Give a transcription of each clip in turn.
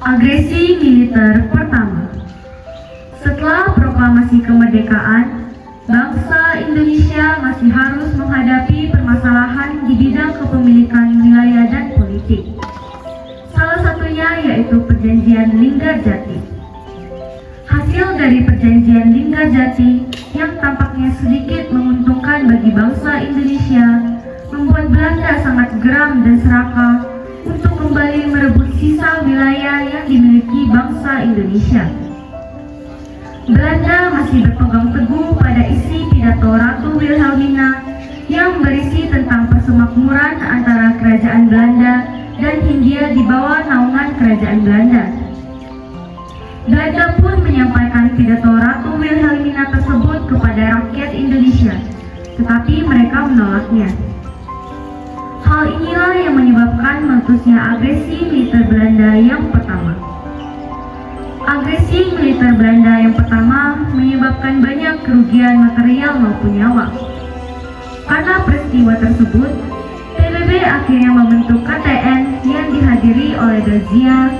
Agresi militer pertama. Setelah proklamasi kemerdekaan, bangsa Indonesia masih harus menghadapi permasalahan di bidang kepemilikan wilayah dan politik. Salah satunya yaitu Perjanjian Linggarjati. Hasil dari Perjanjian Linggarjati yang tampaknya sedikit menguntungkan bagi bangsa Indonesia membuat Belanda sangat geram dan serakah untuk kembali merebut sisa wilayah yang dimiliki bangsa Indonesia. Belanda masih berpegang teguh pada isi pidato Ratu Wilhelmina yang berisi tentang persemakmuran antara kerajaan Belanda dan Hindia di bawah naungan kerajaan Belanda. Belanda pun menyampaikan pidato Ratu Wilhelmina tersebut kepada rakyat Indonesia, tetapi mereka menolaknya. Hal inilah yang menyebabkan meletusnya agresi militer Belanda yang pertama. Agresi militer Belanda yang pertama menyebabkan banyak kerugian material maupun nyawa. Karena peristiwa tersebut, PBB akhirnya membentuk KTN yang dihadiri oleh Belgia,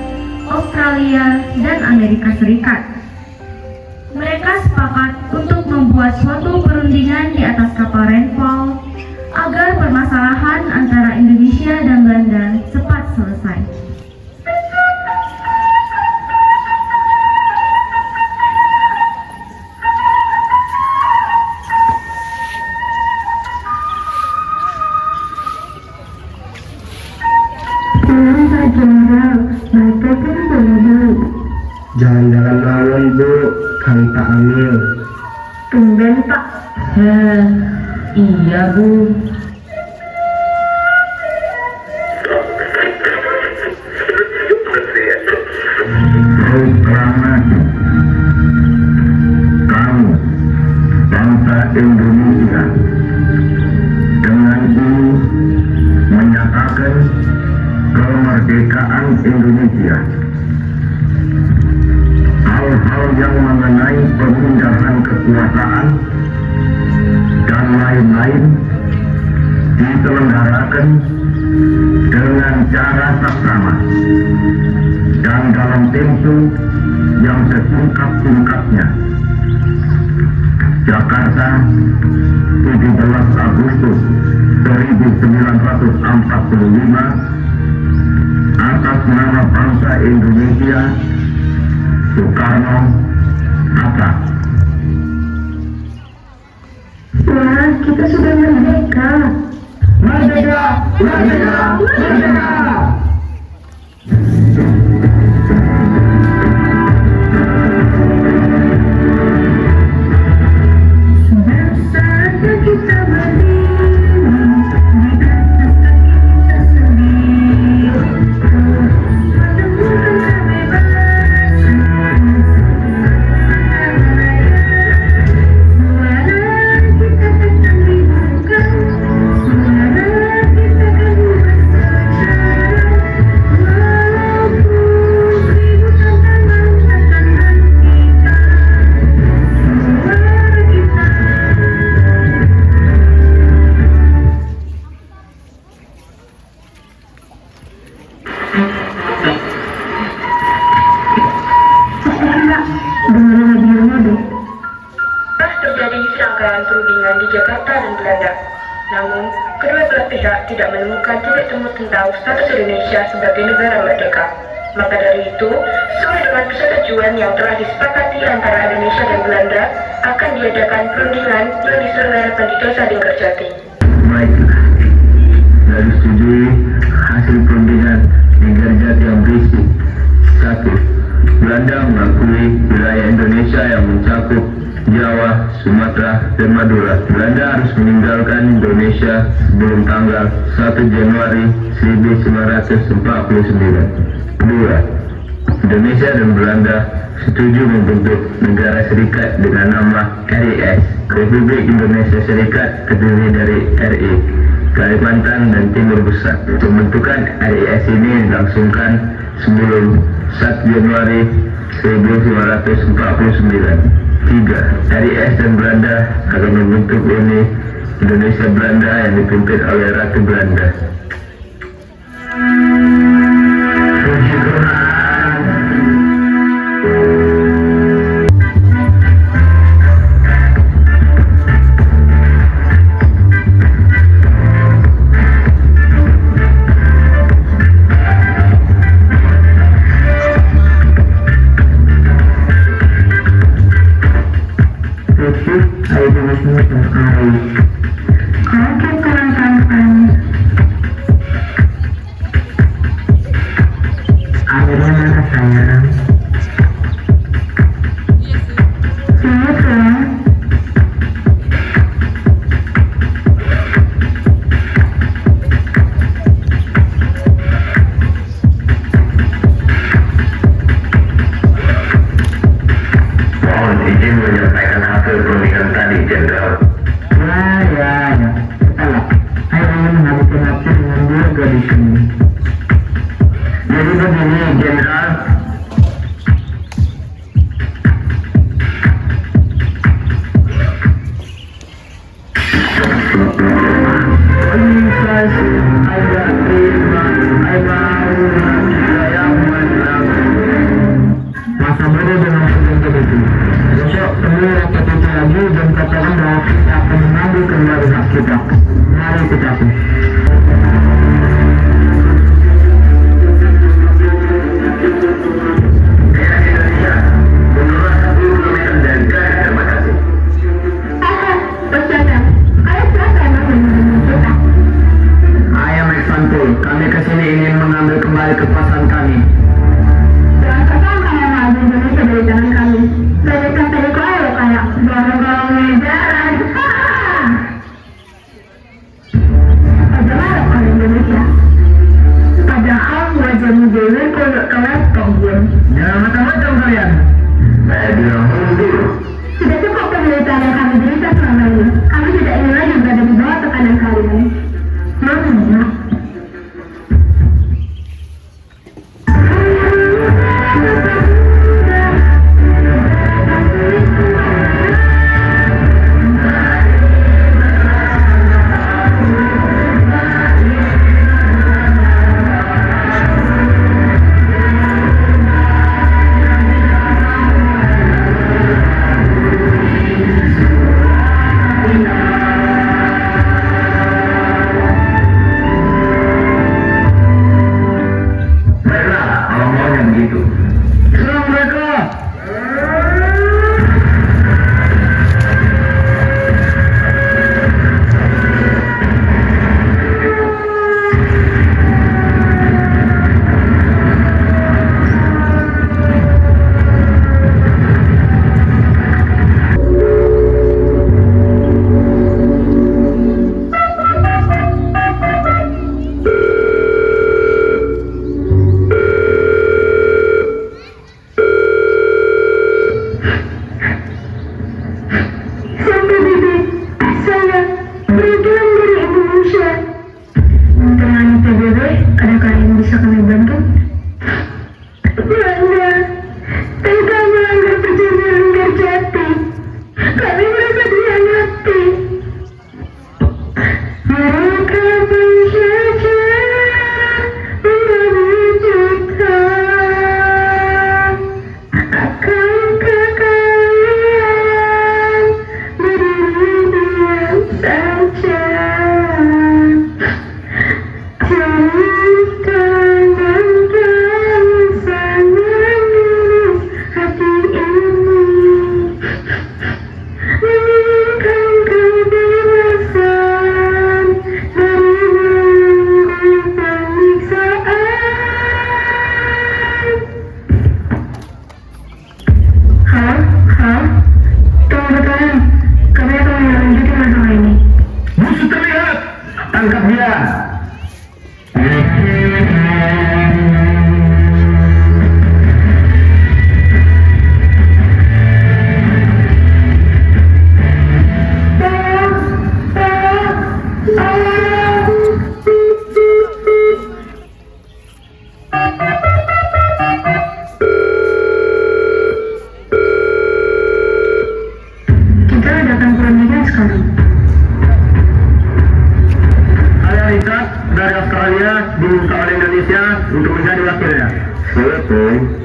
Australia, dan Amerika Serikat. Mereka sepakat untuk membuat suatu perundingan di atas kapal Renvall agar permasalahan antara Indonesia dan Belanda cepat selesai. Jalan-jalan mawon Bu, kami tak ambil. Tumben Pak. Iya Bu. Proklamasi. Kamu, bangsa Indonesia, dengan ini menyatakan kemerdekaan Indonesia. Hal-hal yang mengenai pemindahan kekuasaan dan lain-lain diselenggarakan dengan cara saksama dan dalam tempo yang sesingkat-singkatnya. Jakarta, 17 Agustus 1945, atas nama bangsa Indonesia, Soekarno, Hatta. Wah, kita sudah merdeka. Merdeka! Merdeka! Merdeka! Saatnya kita berdiri di atas kaki kita sendiri, menemukan kebebasan. Suara kita akan dibuka, suara kita akan bersejarah. Walaupun seribu tantangan akan kita, suara kita. Pas terjadi serangkaian perundingan di Jakarta dan Belanda, namun kedua belah pihak tidak menemukan titik temu tentang status Indonesia sebagai negara merdeka. Maka dari itu, sesuai dengan persetujuan yang telah disepakati antara Indonesia dan Belanda, akan diadakan perundingan yang diselenggarakan di Desa Linggarjati. Baiklah, dari studi hasil perundingan Linggarjati yang berisi: 1. Belanda mengakui wilayah Indonesia yang mencakup Jawa, Sumatera, dan Madura. Belanda harus meninggalkan Indonesia sebelum tanggal 1 Januari 1949. 2. Indonesia dan Belanda setuju membentuk negara serikat dengan nama RIS, Republik Indonesia Serikat, terdiri dari RI, Kalimantan, dan Timur Pusat. Pembentukan RIS ini dilangsungkan sebelum 1 Januari 1949. 3. RIS dan Belanda akan membentuk Uni Indonesia Belanda yang dipimpin oleh Ratu Belanda. Puji Tuhan. Jenderal. Masa bodoh dengan seperti itu. Besok temui rakyat kita lagi dan katakan bahwa kita akan mengambil kembali hak kita. Mari kita. Ayam Exantul, kami kesini ingin mengambil kembali kekuasaan kami. Jangan katakan kamu mengambil Indonesia dari tangan kami. Bagaikan tadi kau kayak barang-barang jalan. Bagaimana kalau Indonesia? Padahal wajahmu dewi koyok kelas tombol. Jangan macam-macam kalian. Saya bilang dulu. Sudah cukup penderitaan yang kami derita selama ini. Kami tidak ingin lagi berada di bawah tekanan kalian. Mana?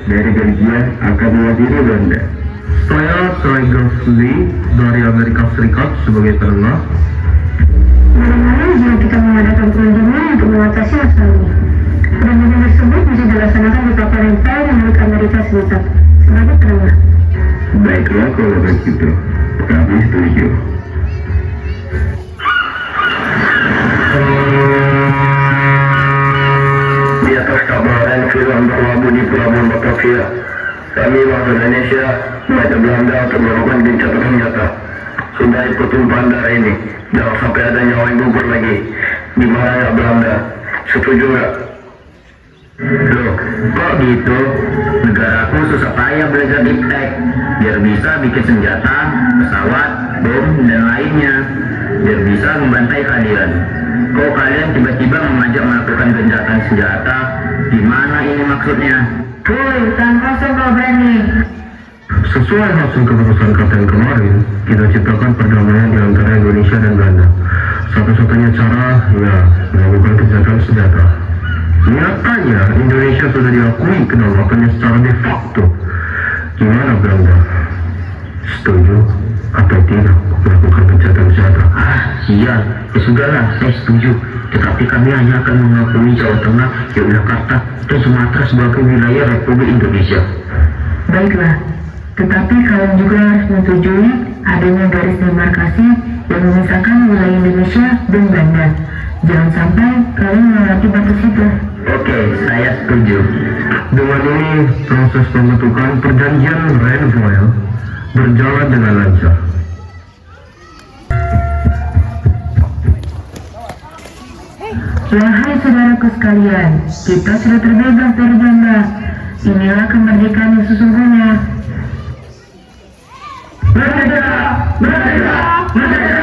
dari Belgia akan mewakili Belanda. Saya Tiger Lee dari Amerika Serikat sebagai penengah. Bagaimana jika kita mengadakan perundingan untuk mengatasi masalah ini? Perundingan tersebut bisa dilaksanakan di pemerintah milik Amerika Serikat sebagai penengah. Baiklah kalau begitu, kami setuju. Di atas kapal film berlabuh di pelabuhan Batavia, kami warga Indonesia mengajak Belanda untuk melakukan gencatan senjata. Sudah ikut tumpahan darah ini, jangan sampai ada nyawa yang gugur lagi. Gimana ya Belanda? Setuju nggak? Loh, kok gitu? Negaraku susah payah belajar diptek biar bisa bikin senjata, pesawat, bom, dan lainnya, biar bisa membantai kalian. Kok kalian tiba-tiba mengajak melakukan gencatan senjata Gimana ini maksudnya? Woi, tanpa kau berani. Sesuai hasil keputusan Kapten kemarin, kita ciptakan perdamaian di antara Indonesia dan Belanda. Satu-satunya cara, ya, melakukan gencatan senjata. Nyatanya, Indonesia sudah diakui kedaulatannya secara de facto. Gimana Belanda? Setuju atau tidak melakukan gencatan senjata? Iya, ya sudahlah, saya setuju. Tetapi kami hanya akan mengakui Jawa Tengah, Yogyakarta, dan Sumatera sebagai wilayah Republik Indonesia. Baiklah, tetapi kalian juga harus menyetujui adanya garis demarkasi yang memisahkan wilayah Indonesia dan Belanda. Jangan sampai kalian melewati batas itu. Oke, saya setuju. Dengan ini, proses pembentukan perjanjian Renville berjalan dengan lancar. Wahai saudaraku sekalian, kita sudah terbebas dari Belanda. Inilah kemerdekaan yang sesungguhnya. Merdeka! Merdeka! Merdeka!